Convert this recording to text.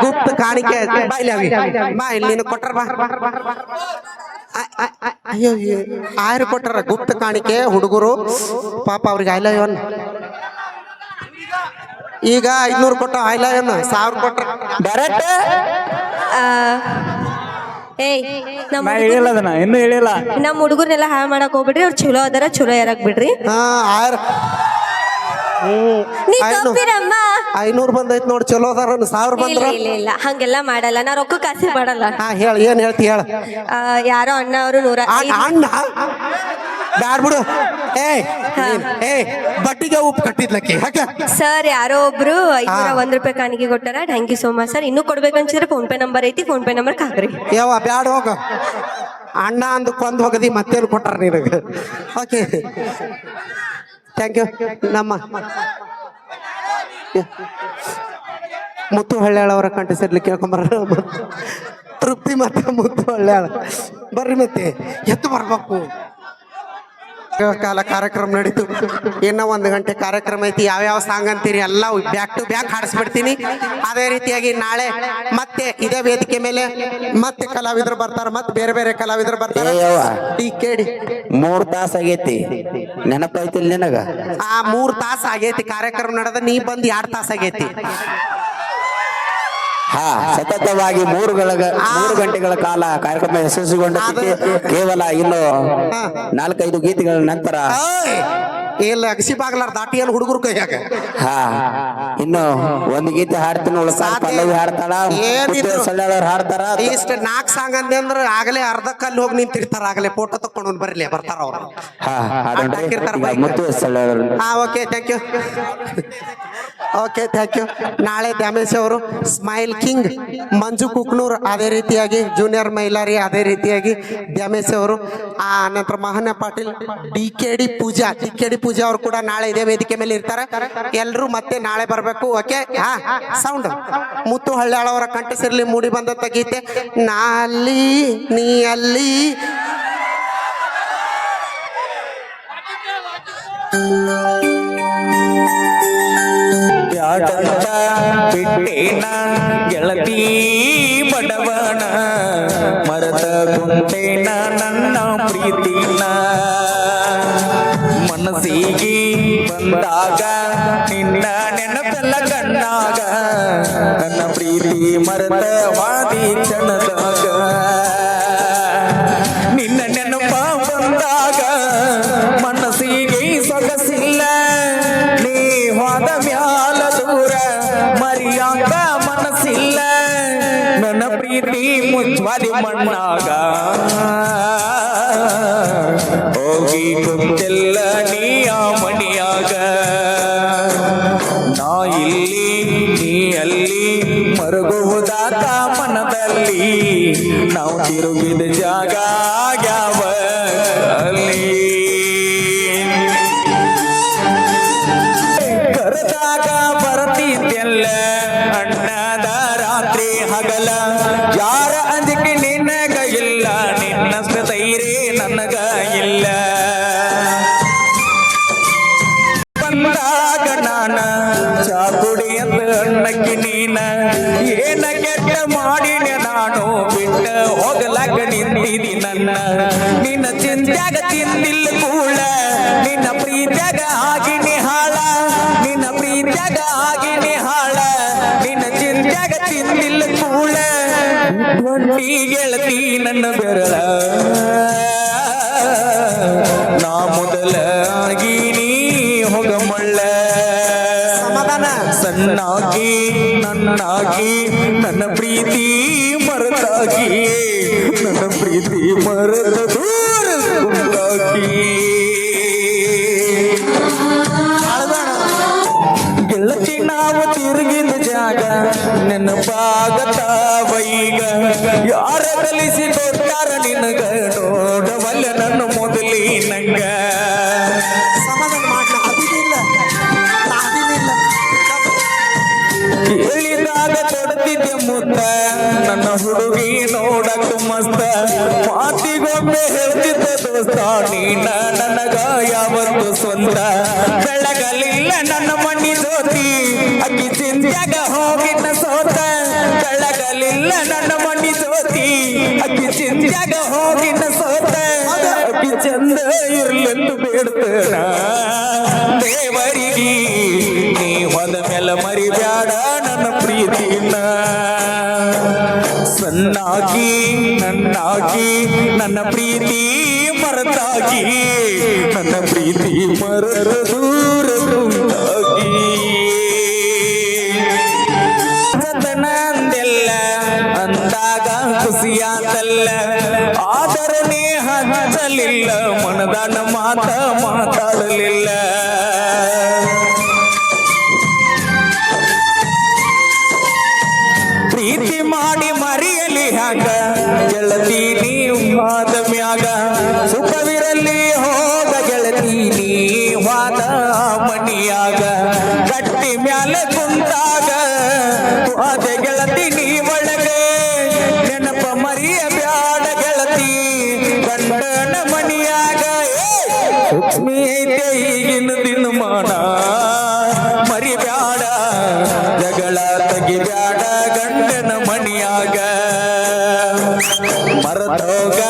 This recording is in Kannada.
ಗುಪ್ತ ಕಾಣಿಕೆ ಬಾಯ್ಲಿ ಅವಿ ಬಾ ಇಲ್ಲಿ ನೀನು ಕೊಟ್ರ ಬಾ ಅಯ್ಯೋ ಆಯ್ರು ಕೊಟ್ಟಾರ ಗುಪ್ತ ಕಾಣಿಕೆ ಹುಡುಗರು ಪಾಪ ಅವ್ರಿಗೆ ಆಯ್ಲ ಇವನ್ ಈಗ 500 ಕೊಟ್ಟ ಆಯ್ಲ ಇವನ್ 1000 ಕೊಟ್ರ ಡೈರೆಕ್ಟ್ ಏಯ್ ನಾ ಹೇಳಿಲ್ಲ ಅದನ್ನ ಇನ್ನೂ ಹೇಳಿಲ್ಲ. ನಮ್ಮ ಹುಡುಗರ್ನೆಲ್ಲ ಹಾಳು ಮಾಡಕ್ ಹೋಗ್ಬಿಡ್ರಿ. ಅವ್ರು ಚಲೋ ಅದಾರ, ಚಲೋ ಯಾರಾಕ್ ಬಿಡ್ರಿ. ಹಾ ಆಯ್ರು ನೀ ತಪ್ಪಿರಮ್ಮ. 500 ಬಂದೈತ್ ನೋಡಿ, ಚಲೋ ಅದಾರ. 1000 ಬಂದ್ರ ಇಲ್ಲ ಇಲ್ಲ ಹಂಗೆಲ್ಲ ಮಾಡಲ್ಲ. ನಾ ರೊಕ್ಕ ಕಾಸಿ ಮಾಡಲ್ಲ. ಹಾ ಹೇಳ ಏನ್ ಹೇಳ್ತಿ ಹೇಳ. ಯಾರೋ ಅಣ್ಣ ಅವರು 105 ಅಣ್ಣ ಬ್ಯಾಡ್ ಬಿಡು. ಬಟ್ಟಿಗೆ ಉಪ್ಪು ಕಟ್ಟಿದ್ಲಕ್ಕೆ ಸರ್ ಯಾರೋ ಒಬ್ರು 501 ರೂಪಾಯಿ ಕಾಣಿಕೆ ಕೊಟ್ಟಾರ. Thank you so much sir. ಇನ್ನೂ ಕೊಡ್ಬೇಕಂತಿದ್ರೆ ಫೋನ್ ಪೇ ನಂಬರ್ ಐತಿ, ಫೋನ್ ಪೇ ನಂಬರ್ ಹಾಕ್ರಿ. ಯಾವ ಬ್ಯಾಡ ಹೋಗ ಅಣ್ಣ ಅಂದು ಕೊಂದ್ ಹೋಗದಿ ಮತ್ತೇನು ಕೊಟ್ಟಾರ ನಿನಗೆ. Okay thank you. ನಮ್ಮ ಮುತ್ತು ಹಳ್ಳ್ಯಾಳ ಅವರ ಕಂಠ ಸೇರ್ಲಿ ಕೇಳ್ಕೊಂಬರ. ತೃಪ್ತಿ ಮತ್ತೆ ಮುತ್ತು ಹಳ್ಳ್ಯಾಳ ಬರ್ರಿ ಮತ್ತೆ ಎತ್ತು ಬರ್ಬೇಕು. ಕಾಲ ಕಾರ್ಯಕ್ರಮ ನಡೀತು. ಇನ್ನ 1 ಗಂಟೆ ಕಾರ್ಯಕ್ರಮ ಐತಿ. ಯಾವ್ಯಾವ ಸಾಂಗ್ ಅಂತೀರಿ ಎಲ್ಲ ಬ್ಯಾಕ್ ಟು ಬ್ಯಾಕ್ ಹಾಡಿಸ್ಬಿಡ್ತೀನಿ. ಅದೇ ರೀತಿಯಾಗಿ ನಾಳೆ ಮತ್ತೆ ಇದೇ ವೇದಿಕೆ ಮೇಲೆ ಮತ್ತೆ ಕಲಾವಿದರು ಬರ್ತಾರ, ಮತ್ತೆ ಬೇರೆ ಬೇರೆ ಕಲಾವಿದರು ಬರ್ತಾರ. ಡಿ 3 ತಾಸು ಆಗೈತಿ, ನೆನಪೈತಿಲ್ ನಿನಗ? 3 ತಾಸು ಆಗೈತಿ ಕಾರ್ಯಕ್ರಮ ನಡೆದ, ನೀ ಬಂದ್ 2 ತಾಸು ಆಗೈತಿ. ಸತತವಾಗಿ 3 ಗಂಟೆಗಳ ಕಾಲ ಕಾರ್ಯಕ್ರಮ ಯಶಸ್ವಿಗೊಂಡಿದ್ದಕ್ಕೆ ಕೇವಲ ಇನ್ನು 4-5 ಗೀತೆಗಳ ನಂತರ ಇಲ್ಲ ಅಗಸಿ ಬಾಗ್ಲಾರ ದಾಟಿ ಏನು ಹುಡುಗರು ಕೈಯಾಗ ಇನ್ನು 1 ಗೀತೆ ಹಾಡ್ತೀನಿ. ಪಲ್ಲವಿ ಹಾಡ್ತಾಳ, ಸೊಳ್ಳೆದವ್ರು ಹಾಡ್ತಾರ. ಇಷ್ಟ 4 ಸಾಂಗ್ ಅಂದೆ ಅಂದ್ರೆ ಆಗಲೇ ಅರ್ಧ ಕಲ್ಲಿ ಹೋಗಿ ನಿಂತಿರ್ತಾರ. ಆಗಲೇ ಫೋಟೋ ತಕೊಂಡು ಬರ್ಲಿ ಬರ್ತಾರ ಅವ್ರು. Okay thank you. Okay thank you. ನಾಳೆ ದ್ಯಾಮೇಶ್ ಅವರು ಸ್ಮೈಲ್ ಕಿಂಗ್, ಮಂಜು ಕುಕ್ನೂರ್ ಅದೇ ರೀತಿಯಾಗಿ ಜೂನಿಯರ್ ಮೈಲಾರಿ ಅದೇ ರೀತಿಯಾಗಿ ದ್ಯಾಮೇಶ್ ಅವರು. ಆ ನಂತರ ಮಹನ ಪಾಟೀಲ್, ಡಿ.ಕೆ.ಡಿ. ಪೂಜಾ ಅವರು ಕೂಡ ನಾಳೆ ಇದೇ ವೇದಿಕೆ ಮೇಲೆ ಇರ್ತಾರೆ. ಎಲ್ರು ಮತ್ತೆ ನಾಳೆ ಬರ್ಬೇಕು. ಓಕೆ ಸೌಂಡ್ ಮುತ್ತು ಹಳ್ಳ್ಯಾಳ ಅವರ ಕಂಠ ಸೇರ್ಲಿ ಮೂಡಿ ಬಂದಂತ ಗೀತೆ ನಾ ಅಲ್ಲಿ ನೀ ಅಲ್ಲಿ. ಬಿಟ್ಟೇನ ಗೆಳತಿ ಬಡವನ ಮರದ ಕುಂಟೇನ ನನ್ನ ಪ್ರೀತಿನ ಮನಸ್ಸಿಗೆ ಬಂದಾಗ ನಿನ್ನ ನೆನಪೆಲ್ಲ ಕಣ್ಣಾಗ ನನ್ನ ಪ್ರೀತಿ ಮರದ ವಾದಿ ಕ್ಷಣದಾಗ ನಿನ್ನ ನೆನಪ ಬಂದಾಗ ಮನಸ್ಸಿಗೆ ಸೊಗಸಿಲ್ಲ ನೀ ಹೋದ ಮ್ಯಾಲ ದೂರ ಮರಿಯಾಗ ಮನಸ್ಸಿಲ್ಲ ನನ್ನ ಪ್ರೀತಿ ಮುಚ್ವಾದಿ ಮಣ್ಣಾಗ ಹೋಗಿ ಕುಂತೆಲ್ಲ ನೀಯ ಮಣಿಯಾಗ ನಾ ಇಲ್ಲಿ ನೀ ಅಲ್ಲಿ ಮರುಗುವುದಾತ ಮನದಲ್ಲಿ ನಾವು ತಿರುಗಿದ ಜಾಗ ಯಾವ ಅಲ್ಲಿ ಕರೆದಾಗ ಬರ್ತಿದ್ದೆಲ್ಲ ಅಣ್ಣದ ರಾತ್ರಿ ಹಗಲ ಯಾರ ಅಂಜಿಕೆ ನಿನ್ನಗ ಇಲ್ಲ, ನಿನ್ನಷ್ಟ ಧೈರ್ಯ ನನಗ ಇಲ್ಲ. ಬಂದಾಗ ನಾನ ಚಾಕುಡಿ ಅಂತ ಅಣ್ಣಕ್ಕಿ ನೀನ ಏನ ಕೆಟ್ಟ ಮಾಡಿನ ನಾನು ಬಿಟ್ಟ ಹೋಗಲಾಗ ನಿಂತಿದಿ ನನ್ನ. ನಿನ್ನ ಚಿಂತ್ಯಾಗ ತಿಂದಿಲ್ಲ ಕೂಳ, ನಿನ್ನ ಪ್ರೀತ್ಯಾಗ ಆಗಿನಿ ಹಾಳ, ನಿನ್ನ ಪ್ರೀತ್ಯಾಗ ಆಗಿನಿ ಹಾಳ, ನಿನ್ನ ಚಿಂತ್ಯಾಗ ತಿಂದಿಲ್ಲ ಕೂಳ. ಒಂಟಿ ಗೆಳತಿ ನನ್ನ ಬೆರಳ ನಾ ಮೊದಲ ಆಗಿನಿ ಹೋಗಮಳ್ಳ. ಸಣ್ಣಾಗಿ ನನ್ನಾಗಿ ನನ್ನ ಪ್ರೀತಿ ಮರೆತಾಗಿ ನನ್ನ ಪ್ರೀತಿ ಮರೆತ ದೂರ ಗೆಳತಿ ನಾವು ತಿರುಗಿದ ಜಾಗ ನೆನಪಾಗತಾವ ಈಗ. ಯಾರ ಕಲಿಸಿ ಕೊಟ್ಟಾರ ನಿನಗ ನೋಡವಲ್ಲ ನನ್ನ ಮೊದಲಿನಂಗ. ಹೇಳಿದಾಗ ತೊಡ್ತಿದ್ದೆ ಮುತ್ತ ನನ್ನ ಹುಡುಗಿ ನೋಡಕ್ ಮಸ್ತ. ಮಾತಿಗೊಮ್ಮೆ ಹೇಳ್ತಿದ್ದ ದೋಸ್ತ ನೀನ ನನಗ ಯಾವತ್ತು ಸ್ವಂತ. ಬೆಳಗಲಿಲ್ಲ ನನ್ನ ಮಣ್ಣಿ ಜ್ಯೋತಿ ಅಕ್ಕಿ ಚಿಂತ್ಯಾಗ ಹೋಗಿದ್ದ ಸೋತ. ಇಲ್ಲ ನನ್ನ ಮನಿ ಜ್ಯೋತಿ ಅಕ್ಕಿ ಚಿಂತ್ಯಾಗ ಹೋಗಿನ ಸೋತ ಅಕ್ಕಿ ಚಂದ ಇರ್ಲೆಂದು ಬೇಡ್ತೇನ ದೇವರಿಗೆ ನೀ ಹೋದ ಮೇಲೆ ಮರಿಬ್ಯಾಡ ನನ್ನ ಪ್ರೀತಿನ ಸಣ್ಣಾಗಿ ನನ್ನಾಗಿ ನನ್ನ ಪ್ರೀತಿ ಮರತಾಗಿ ನನ್ನ ಪ್ರೀತಿ ಮರರ ದೂರ ದೂರಾಗಿ ಅಂದೆಲ್ಲ ಅಂದಾಗ ಖುಷಿಯಾದಲ್ಲ ಆದರೆ ನೀ ಹಚ್ಚಲಿಲ್ಲ ಮನದಾನ ಮಾತಾಡಲಿಲ್ಲ ಪ್ರೀತಿ ಮಾಡಿ ಮರಿಯಲಿ ಹಾಗ ಗೆಳತಿ ನೀವಾದ ಮ್ಯಾಗ ಸುಖವಿರಲಿ ಹೋಗ ಗೆಳತಿ ನೀವಾದ ಮನಿಯಾಗ ಗಟ್ಟಿ ಮ್ಯಾಲೆ ಕುಂತಾಗ ಅದ ಗೆಳತಿ ನೀ ಒಳಗೆ ನೆನಪ ಮರಿಯ ಬ್ಯಾಡ ಗೆಳತಿ ಗಂಡನ ಮನಿಯಾಗ ಲಕ್ಷ್ಮಿ ಐತೆ ಈಗಿನ ದಿನಮಾನ ಮರಿಬ್ಯಾಡ ಜಗಳ ತೆಗಿಬ್ಯಾಡ ಗಂಡನ ಮನಿಯಾಗ ಮರತೋಗ